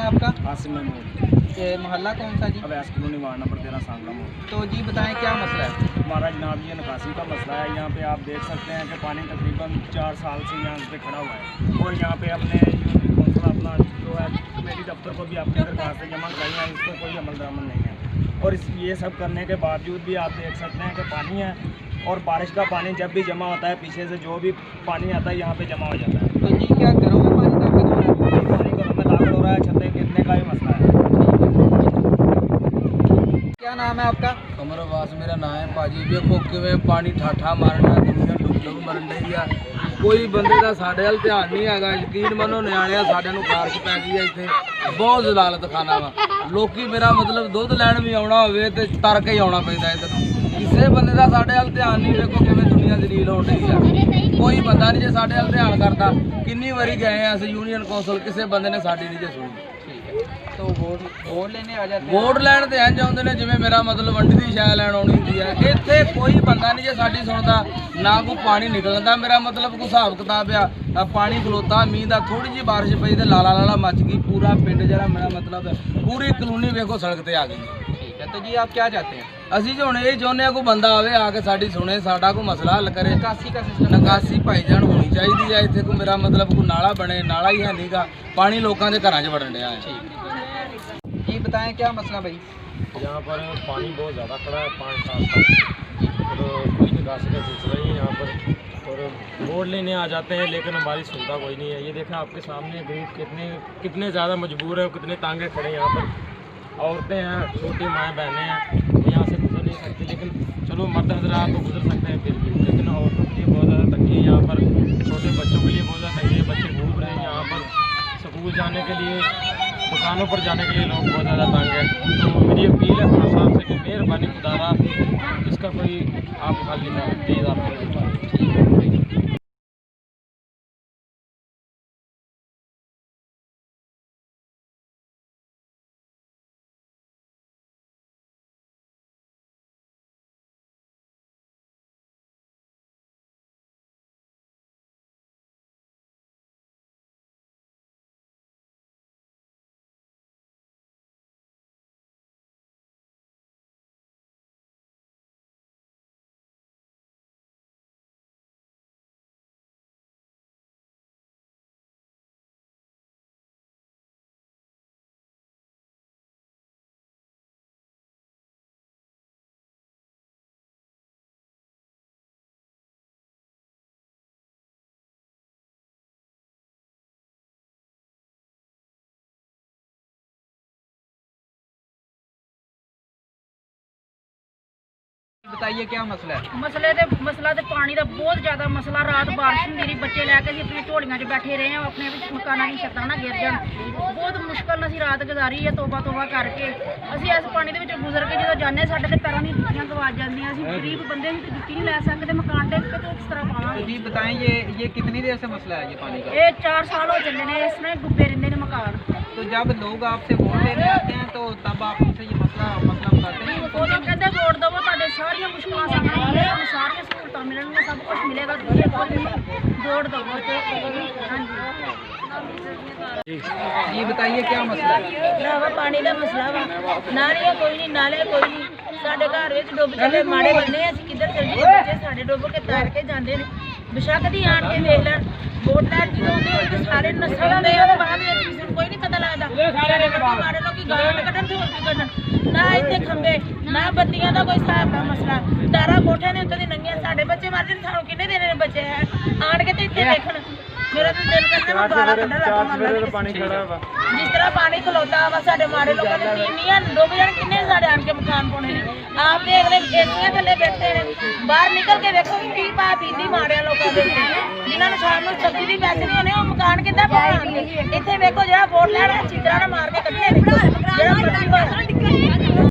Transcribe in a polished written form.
आपका? आसिम महमूद। मोहल्ला कौन सा जी? Awais colony ward number 13 Sangla Mor. तो जी बताएं क्या मसला है? हमारा जनाब ये निकासी का मसला है। यहाँ पे आप देख सकते हैं कि पानी तकरीबन 4 साल से यहाँ पे खड़ा हुआ है और यहाँ पे अपने यूनियन कौंसिल अपना जो है कमेटी दफ्तर को भी अपनी दरख्वास्तें जमा कराई हैं, इस पर कोई अमल दरामद नहीं है। और ये सब करने के बावजूद भी आप देख सकते हैं कि पानी है और बारिश का पानी जब भी जमा होता है पीछे से जो भी पानी आता है यहाँ पे जमा हो जाता है। तो जी क्या घरों में पानी दाखिल हो रहा है? पानी घरों में दाखिल हो रहा है, छतें गिरने का भी मसला है। क्या नाम है आपका? कमर आवास मेरा नाम है भाजी। देखो किवें पानी ठाठा मारना, दुनिया डुੱਬ मरन रही है, कोई बंदे का साढ़े वाल ध्यान नहीं है। यकीन मनो नियाणिया साढ़े नूं खारश पै गई है। इत्थे बहुत जलालत खाना वा, लोकी मेरा मतलब दुध लैण भी आउणा होवे ते तर के ही आउणा पैंदा इधर। किसी बंदे का साढ़े वाल ध्यान नहीं। देखो किवें दुनिया जलील हो रही है, कोई बंदा नहीं जे साढ़े वाल ध्यान करता। किन्नी वारी गए हैं असीं यूनियन कौंसल, किसी बंदे ने साडी नहीं जे सुनी। तो वोट लेने आ जाते हैं? वोट लैण ते इंज आउंदे ने जिवें मेरा मतलब वंडी दी शै लैण आउणी हुंदी है। इत्थे कोई बंदा नहीं जे साडी सुणदा, ना कोई पानी निकलदा। मेरा मतलब कोई हिसाब किताब आ, पानी खलोता मींह दा, थोड़ी जी बारिश पई ते लाला लाला मच गई। पूरा पिंड जिहड़ा मेरा मतलब पूरी कलोनी वेखो सड़क ते आ गई। ठीक है, तो जी आप क्या चाहते हैं? ਅਸੀਂ ਜੀ ਹੁਣ ਇਹ ਚਾਹੁੰਦੇ ਆ ਕੋਈ ਬੰਦਾ ਆਵੇ ਆ ਕੇ ਸਾਡੀ ਸੁਣੇ, ਸਾਡਾ ਕੋਈ ਮਸਲਾ ਹੱਲ ਕਰੇ। निकासी का सिस्टम? ਨਿਕਾਸੀ ਭਾਈਜਾਨ ਹੋਣੀ ਚਾਹੀਦੀ ਹੈ ਇੱਥੇ। ਕੋਈ ਮੇਰਾ ਮਤਲਬ ਕੋਈ ਨਾਲਾ ਬਣੇ, ਨਾਲਾ ਹੀ ਹੈ ਨਹੀਂਗਾ, ਪਾਣੀ ਲੋਕਾਂ ਦੇ ਘਰਾਂ 'ਚ ਵੜਨ ਡਿਆ ਹੈ। जी बताएं क्या मसला भाई? यहाँ पर पानी बहुत ज़्यादा खड़ा है 5-7 साल और कोई निकासी का सिलसिला नहीं है यहाँ पर। और वोट लेने आ जाते हैं लेकिन हमारी सुविधा कोई नहीं है। ये देखें आपके सामने गरीब कितने ज़्यादा मजबूर हैं, कितने तांगे खड़े हैं यहाँ पर। औरतें हैं, छोटी माएँ बहनें हैं, यहाँ से गुजर नहीं सकती। लेकिन चलो मर्द हजरात तो गुजर सकते हैं फिर भी, लेकिन औरतों के लिए बहुत ज़्यादा तंगी है यहाँ पर। छोटे बच्चों के लिए बहुत ज़्यादा तंगी है, बच्चे घूम रहे हैं यहाँ पर। स्कूल जाने के लिए, दुकानों पर जाने के लिए लोग बहुत ज़्यादा तंग है। तो मेरी अपील है प्रशासन से कि मेहरबानी खुदारा इसका कोई आप हल निकाल प्लीज़ आप। बताइए क्या मसला है? मसला तो पानी का बहुत ज़्यादा मसला। रात बारिश हुंदी रही, बच्चे लैके असीं अपनी झोलियां 'च बैठे रहे हैं, अपने मकाना की छत्तां ना गिर जान। बहुत मुश्किल असीं रात गुजारी है तोबा तोबा करके। असीं इस पानी दे विच गुजर के जो जाने साडे ते पैरां दी जुत्तियां गवाच जांदियां। असीं गरीब बंदे असीं जुत्ती नहीं लै सकदे, मकान डिग पे तो किस तरह पावांगे? जी बताएं ये कितनी देर से मसला है ये पानी का? ये 4 साल हो चले ने, इस तरह डुबे रहंदे ने मकान। तो जब लोग आपसे वोट लेने आते हैं तो तब आप उनसे ये मसला बताते हैं? वो तो कहते वोट दवो, तुहाडे सारियां मुश्किलां सामने तुहानूं सारियां सहूलतां मिलणगीਆਂ, सब कुछ मिलेगा, वोट दवो। जी बताइए क्या मसला है? भरावा पानी का मसला वा, नालियां कोई नहीं, नाले कोई नहीं। साडे घर विच डुੱਬ चले माड़े बन्ने, असीं किधर चल जाइए? बच्चे साडे डुੱਬ के तैर के जांदे ने। बेशक दी आण के वेख लैण, वोट लैण जदों आउंदे होण ते सारे नस्सण आउंदे आ, बाद विच किसी नूं कोई नहीं पता लगदा। साडे वड्डे माड़े लोकी गालां कड्ढण ते होर की कड्ढण। ना इत्थे खंबे, ना बत्तियां दा कोई हिसाब दा मसला। तारा कोठे दे उत्ते दी नंगियां, साडे बच्चे मर जाण, सानूं किन्ने देने ने बच्चे है आण के ते इत्थे देखण। मेरा तो दिल करदा मैं गालां कड्ढण लग पानी खड़ा है। जिस तरह पानी खलोता वा, साडे माड़े लोकां दे तीनियां डुੱਬ जाण, किन्ने साडे आण के मकान पाउणे ने। आप देख ले एसियां थल्ले बैठे ने, बाहर निकल के देखो कि की पा पींदी माड़े लोकां दे जिन्हां नूं शाम नूं सब्जी दी पैसे नहीं होने, ਉਹ मकान किद्दां पाउणगे? ਇੱਥੇ ਵੇਖੋ ਜਿਹੜਾ ਵੋਟ ਲੈਣ ਚੀਜ਼ਾਂ